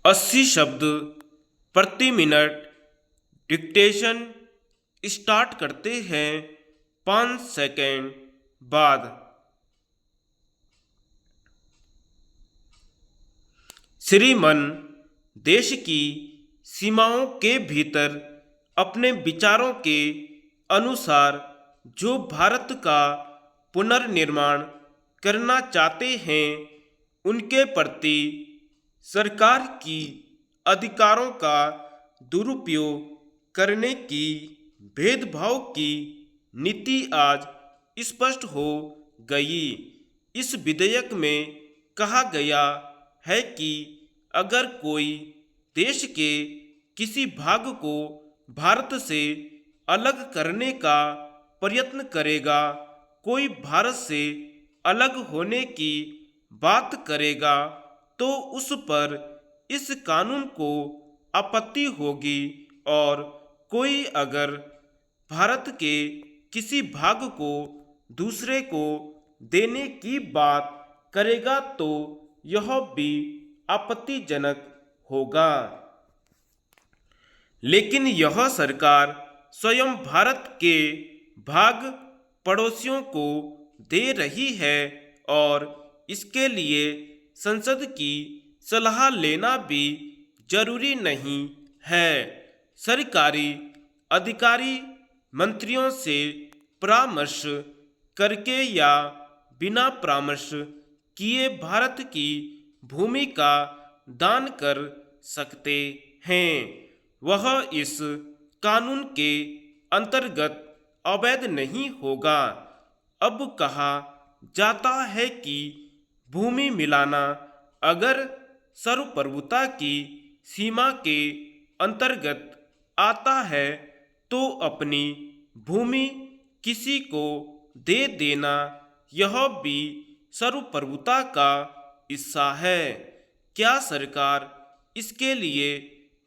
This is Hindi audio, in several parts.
80 शब्द प्रति मिनट डिक्टेशन स्टार्ट करते हैं 5 सेकेंड बाद। श्रीमान देश की सीमाओं के भीतर अपने विचारों के अनुसार जो भारत का पुनर्निर्माण करना चाहते हैं उनके प्रति सरकार की अधिकारों का दुरुपयोग करने की भेदभाव की नीति आज स्पष्ट हो गई। इस विधेयक में कहा गया है कि अगर कोई देश के किसी भाग को भारत से अलग करने का प्रयत्न करेगा, कोई भारत से अलग होने की बात करेगा, तो उस पर इस कानून को आपत्ति होगी और कोई अगर भारत के किसी भाग को दूसरे को देने की बात करेगा तो यह भी आपत्तिजनक होगा। लेकिन यह सरकार स्वयं भारत के भाग पड़ोसियों को दे रही है और इसके लिए संसद की सलाह लेना भी जरूरी नहीं है। सरकारी अधिकारी मंत्रियों से परामर्श करके या बिना परामर्श किए भारत की भूमि का दान कर सकते हैं। वह इस कानून के अंतर्गत अवैध नहीं होगा। अब कहा जाता है कि भूमि मिलाना अगर सर्वप्रभुता की सीमा के अंतर्गत आता है तो अपनी भूमि किसी को दे देना यह भी सर्वप्रभुता का हिस्सा है। क्या सरकार इसके लिए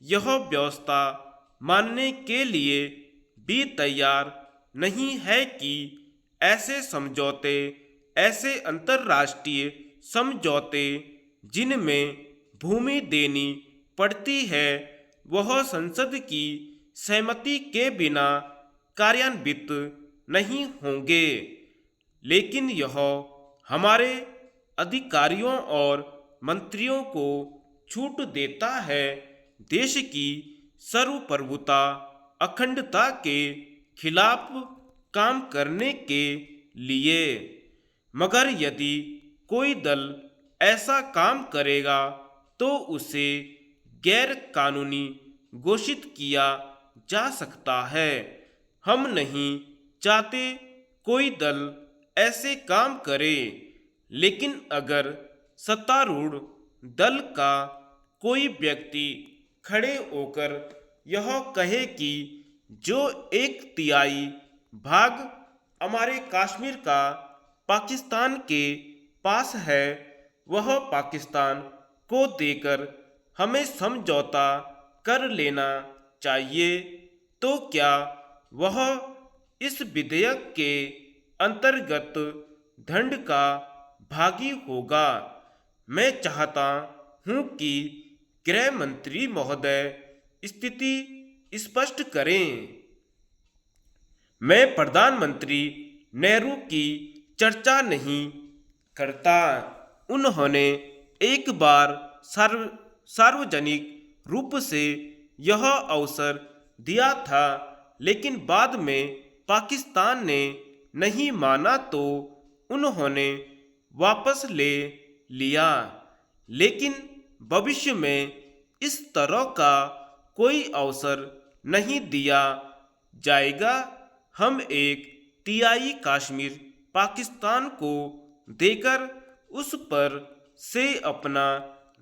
यह व्यवस्था मानने के लिए भी तैयार नहीं है कि ऐसे समझौते, ऐसे अंतर्राष्ट्रीय समझौते जिनमें भूमि देनी पड़ती है वह संसद की सहमति के बिना कार्यान्वित नहीं होंगे। लेकिन यह हमारे अधिकारियों और मंत्रियों को छूट देता है देश की सर्वप्रभुता अखंडता के खिलाफ काम करने के लिए। मगर यदि कोई दल ऐसा काम करेगा तो उसे गैर कानूनी घोषित किया जा सकता है। हम नहीं चाहते कोई दल ऐसे काम करे, लेकिन अगर सत्तारूढ़ दल का कोई व्यक्ति खड़े होकर यह कहे कि जो 1/3 भाग हमारे कश्मीर का पाकिस्तान के पास है वह पाकिस्तान को देकर हमें समझौता कर लेना चाहिए, तो क्या वह इस विधेयक के अंतर्गत दंड का भागी होगा? मैं चाहता हूं कि गृह मंत्री महोदय स्थिति स्पष्ट करें। मैं प्रधानमंत्री नेहरू की चर्चा नहीं करता। उन्होंने एक बार सार्वजनिक रूप से यह अवसर दिया था, लेकिन बाद में पाकिस्तान ने नहीं माना तो उन्होंने वापस ले लिया। लेकिन भविष्य में इस तरह का कोई अवसर नहीं दिया जाएगा। हम 1/3 कश्मीर पाकिस्तान को देकर उस पर से अपना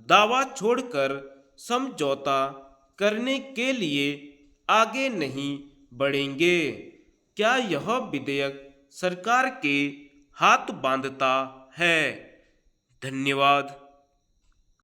दावा छोड़कर समझौता करने के लिए आगे नहीं बढ़ेंगे। क्या यह विधेयक सरकार के हाथ बांधता है? धन्यवाद।